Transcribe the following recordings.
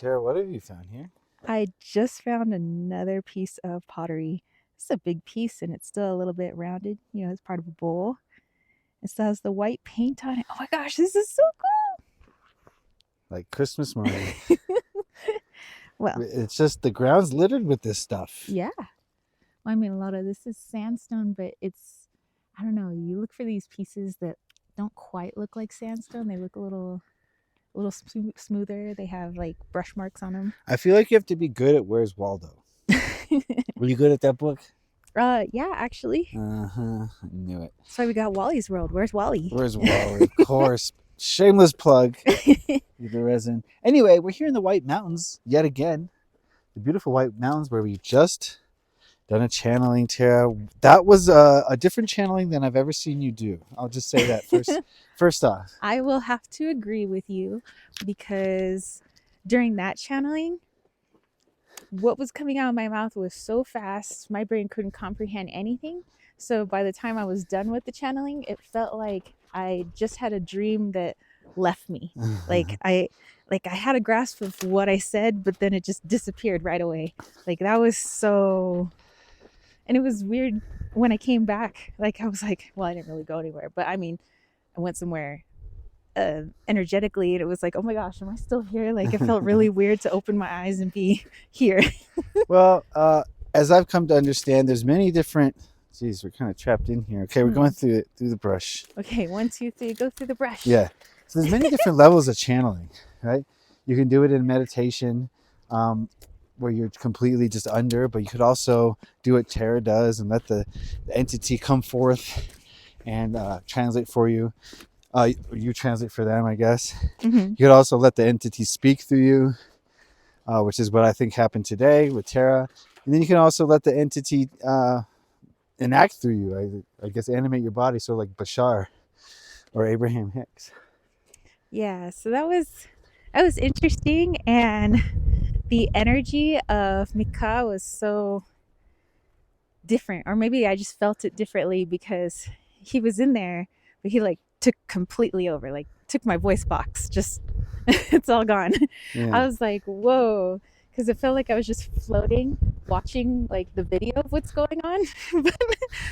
Tara, what have you found here? I just found another piece of pottery. It's a big piece and it's still a little bit rounded. It's part of a bowl. It still has the white paint on it. Oh my gosh, this is so Like Christmas morning. cool. Well, It's just the ground's littered with this stuff. yeah. Well, I mean, a lot of this is sandstone, but I don't know. You look for these pieces that don't quite look like sandstone. They look a little smoother. They have like brush marks on them. I feel like you have to be good at Where's Waldo. Were you good at that book? Yeah, actually. I knew it. That's why we got Wally's World. Where's Wally? Where's Wally? Of course. Shameless plug. With the resin. Anyway, we're here in the White Mountains yet again. The beautiful White Mountains where we just done a channeling, Tara. That was a different channeling than I've ever seen you do. I'll just say that first off. I will have to agree with you because during that channeling, what was coming out of my mouth was so fast, my brain couldn't comprehend anything. So by the time I was done with the channeling, it felt like I just had a dream that left me. Like I had a grasp of what I said, but then it just disappeared right away. Like that was so, and it was weird when I came back. Like I was like, well, I didn't really go anywhere, but I mean, I went somewhere energetically, and it was like, oh my gosh, am I still here? Like it felt really weird to open my eyes and be here. Well, as I've come to understand, there's many different. Geez, we're kind of trapped in here. Okay, we're going through the brush. Okay, 1, 2, 3, go through the brush. Yeah. So there's many different levels of channeling, right? You can do it in meditation, where you're completely just under, but you could also do what Tara does and let the entity come forth and translate for you. You translate for them, I guess. Mm-hmm. You could also let the entity speak through you, which is what I think happened today with Tara. And then you can also let the entity enact through you. I guess animate your body, so like Bashar or Abraham Hicks. Yeah, so that was interesting, and the energy of Mika was so different, or maybe I just felt it differently because he was in there, but he like took completely over, like took my voice box, just it's all gone. Yeah. I was like, whoa, because it felt like I was just floating, watching like the video of what's going on,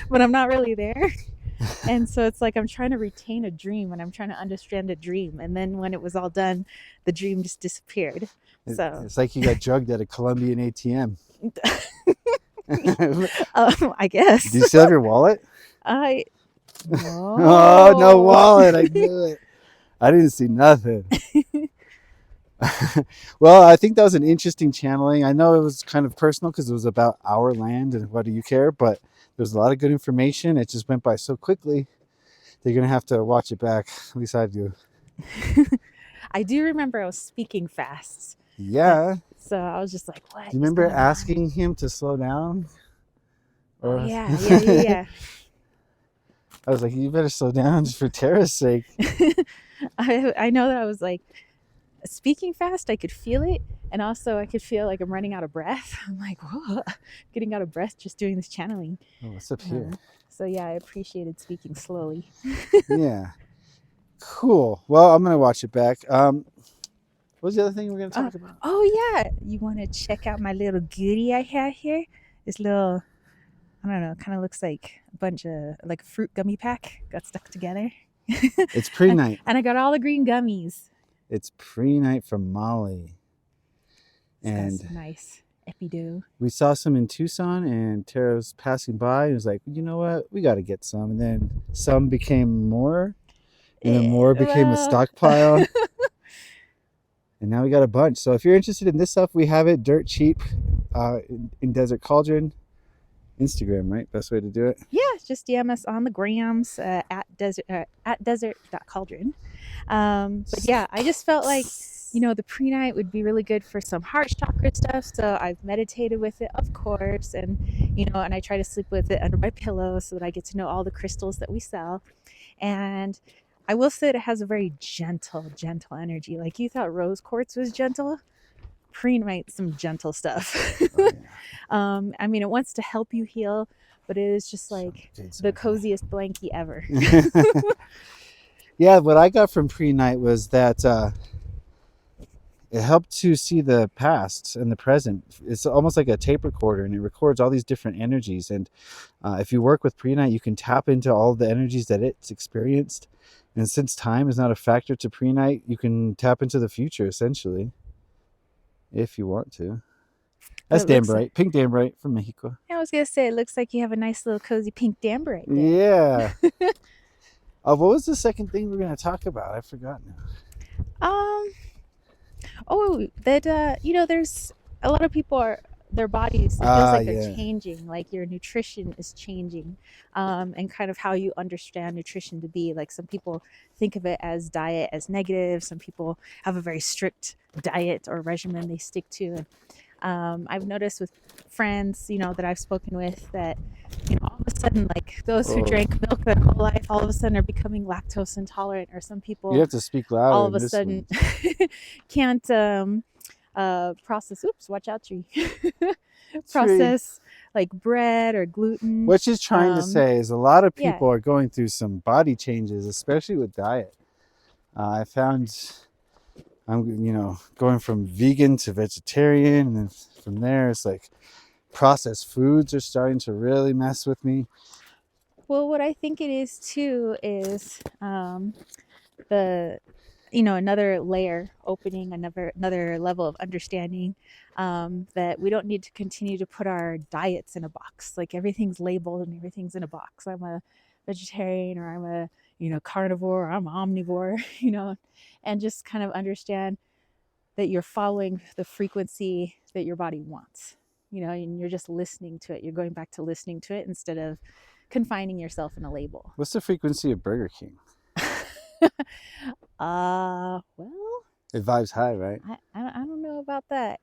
but I'm not really there. And so it's like I'm trying to retain a dream and I'm trying to understand a dream. And then when it was all done, the dream just disappeared. So It's like you got drugged at a Colombian ATM. I guess. Do you still have your wallet? No. Oh, no wallet. I knew it. I didn't see nothing. Well, I think that was an interesting channeling. I know it was kind of personal because it was about our land and what do you care, but there's a lot of good information. It just went by so quickly. They're going to have to watch it back. At least I do. I do remember I was speaking fast. Yeah. So I was just like, what? Do you remember asking him to slow down? Or... Oh, yeah. I was like, you better slow down just for Tara's sake. I know that I was like, speaking fast, I could feel it, and also I could feel like I'm running out of breath. I'm like, whoa, getting out of breath just doing this channeling. Oh, what's up here? So yeah, I appreciated speaking slowly. Yeah, cool. Well, I'm gonna watch it back. What was the other thing we're gonna talk about? Oh yeah, you want to check out my little goodie I have here? This little, I don't know, kind of looks like a bunch of like a fruit gummy pack got stuck together. It's pre-night, and I got all the green gummies. It's pre-night from Molly. And nice epido. We saw some in Tucson, and Tara was passing by and was like, you know what? We got to get some. And then some became more, and then more became a stockpile. And now we got a bunch. So if you're interested in this stuff, we have it dirt cheap in Desert Cauldron. Instagram, right? Best way to do it? Yeah, just DM us on the grams at desert.cauldron. But yeah, I just felt like, the pre-night would be really good for some heart chakra stuff. So I've meditated with it, of course. And, and I try to sleep with it under my pillow so that I get to know all the crystals that we sell. And I will say that it has a very gentle energy. Like you thought rose quartz was gentle. Pre-night, some gentle stuff. Oh, yeah. I mean, it wants to help you heal, but it is just like the coziest blankie ever. Yeah, what I got from pre-night was that it helped to see the past and the present. It's almost like a tape recorder, and it records all these different energies. And if you work with pre-night, you can tap into all the energies that it's experienced. And since time is not a factor to pre-night, you can tap into the future essentially, if you want to. That's It looks like, Danbright, pink Danbright from Mexico. I was gonna say, it looks like you have a nice little cozy pink damper right there. Yeah. What was the second thing we're gonna talk about? I forgot now. Oh, that you know, there's a lot of people are their bodies. It feels like they're changing. Like your nutrition is changing, and kind of how you understand nutrition to be. Like some people think of it as diet as negative. Some people have a very strict diet or regimen they stick to. And I've noticed with friends, you know, that I've spoken with that, you know, all of a sudden, like those who drank milk their whole life, all of a sudden are becoming lactose intolerant, or some people You have to speak louder. all of a sudden can't process. Oops, watch out, tree. Process like bread or gluten. What she's trying to say is a lot of people are going through some body changes, especially with diet. I found I'm, you know, going from vegan to vegetarian, and then from there it's like processed foods are starting to really mess with me. Well, what I think it is too is the, you know, another layer opening, another level of understanding, that we don't need to continue to put our diets in a box. Like everything's labeled and everything's in a box. I'm a vegetarian, or I'm a, you know, carnivore, or I'm omnivore, you know, and just kind of understand that you're following the frequency that your body wants, you know, and you're just listening to it. You're going back to listening to it instead of confining yourself in a label. What's the frequency of Burger King? Well, it vibes high, right? I don't know about that.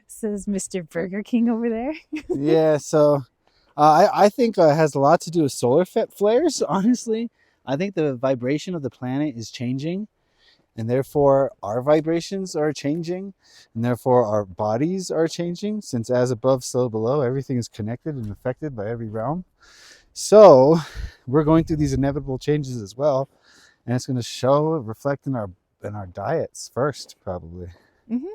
Says Mr. Burger King over there. Yeah, so I think it has a lot to do with solar flares, honestly. I think the vibration of the planet is changing, and therefore our vibrations are changing, and therefore our bodies are changing, since as above, so below, everything is connected and affected by every realm. So we're going through these inevitable changes as well, and it's going to show, reflect in our diets first, probably. Mm-hmm.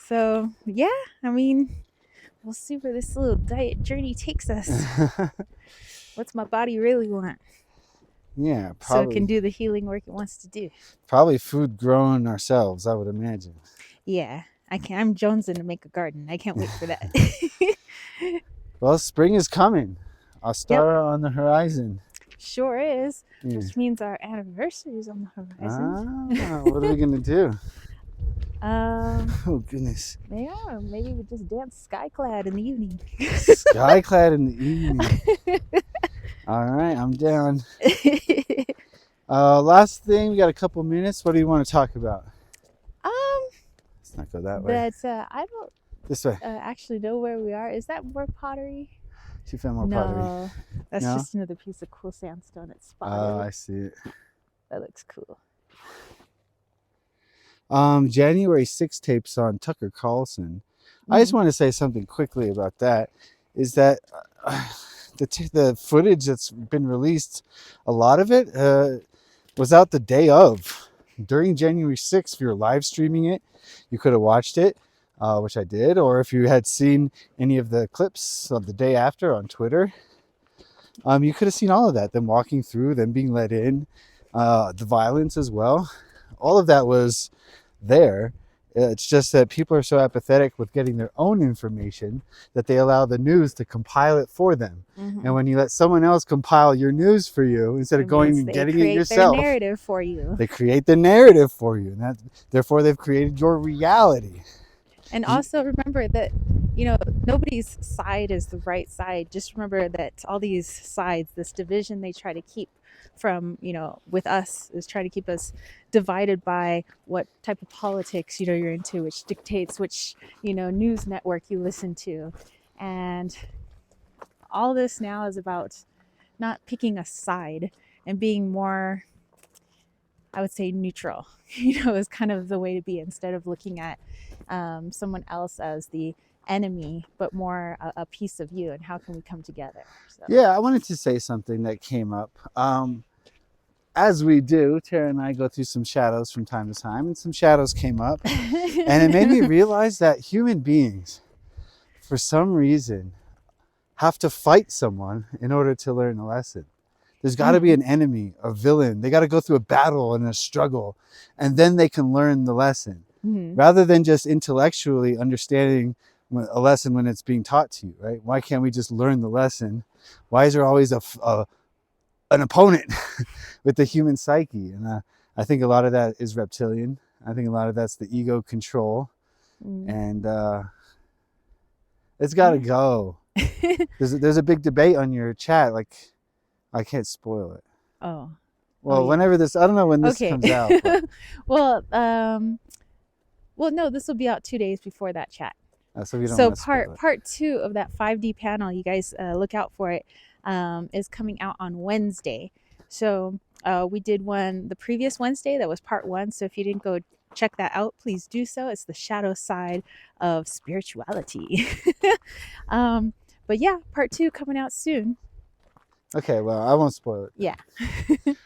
So yeah, I mean, we'll see where this little diet journey takes us. What's my body really want? Yeah, probably. So it can do the healing work it wants to do. Probably food grown ourselves, I would imagine. Yeah, I'm jonesing to make a garden. I can't wait for that. Well, spring is coming. I'll start on the horizon. Sure is. Yeah. Which means our anniversary is on the horizon. What are we gonna do? Oh goodness. Yeah, maybe we just dance skyclad in the evening. Skyclad in the evening. All right, I'm down. Last thing, we got a couple minutes. What do you want to talk about? Let's not go that way. I don't. This way. Actually know where we are. Is that more pottery? She found more pottery. No, that's just another piece of cool sandstone at Spot. Oh, I see it. That looks cool. January 6 tapes on Tucker Carlson. Mm-hmm. I just want to say something quickly about that. Is that the footage that's been released, a lot of it was out the day of. During January 6th, if you were live streaming it, you could have watched it, which I did. Or if you had seen any of the clips of the day after on Twitter, you could have seen all of that. Them walking through, them being let in, the violence as well. All of that was there. It's just that people are so apathetic with getting their own information that they allow the news to compile it for them. Mm-hmm. And when you let someone else compile your news for you, instead of going and getting it yourself, their narrative for you. They create the narrative for you. And therefore, they've created your reality. And also remember that, you know, nobody's side is the right side. Just remember that all these sides, this division they try to keep from, you know, with us, is trying to keep us divided by what type of politics, you know, you're into, which dictates which, you know, news network you listen to. And all this now is about not picking a side and being more, I would say, neutral, you know, is kind of the way to be, instead of looking at someone else as the enemy, but more a piece of you, and how can we come together. So. Yeah, I wanted to say something that came up. as we do, Tara and I go through some shadows from time to time, and some shadows came up. And it made me realize that human beings, for some reason, have to fight someone in order to learn a lesson. There's got to be an enemy, a villain. They got to go through a battle and a struggle, and then they can learn the lesson. Rather than just intellectually understanding a lesson when it's being taught to you, right? Why can't we just learn the lesson? Why is there always an opponent with the human psyche? And I think a lot of that is reptilian. I think a lot of that's the ego control. And it's got to go. There's a big debate on your chat. Like, I can't spoil it. Oh. Well, whenever this, I don't know when this comes out. Well, no, this will be out 2 days before that chat. So part 2 of that 5D panel, you guys look out for it, is coming out on Wednesday. So we did one the previous Wednesday. That was part 1. So if you didn't go check that out, please do so. It's the shadow side of spirituality. But yeah, part 2 coming out soon. Okay, well, I won't spoil it. Yeah.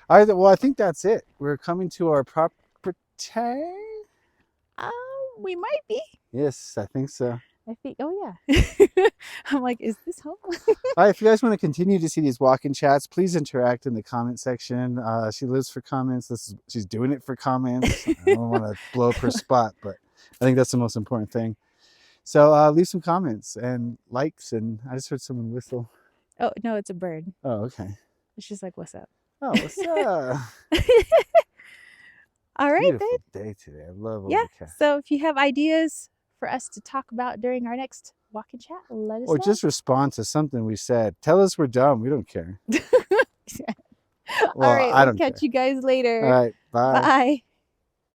Well, I think that's it. We're coming to our property. We might be. Yes, I think so. I think, oh yeah. I'm like, is this home? All right, if you guys want to continue to see these walk-in chats, please interact in the comment section. She lives for comments. She's doing it for comments. I don't want to blow up her spot, but I think that's the most important thing. So leave some comments and likes, and I just heard someone whistle. Oh, no, it's a bird. Oh, okay. It's just like, what's up? Oh, what's up? All right, beautiful day today. I love overcast. So if you have ideas for us to talk about during our next walk-in chat, let us know. Or just respond to something we said. Tell us we're dumb. We don't care. Well, all right, we'll catch you guys later. All right, bye. Bye.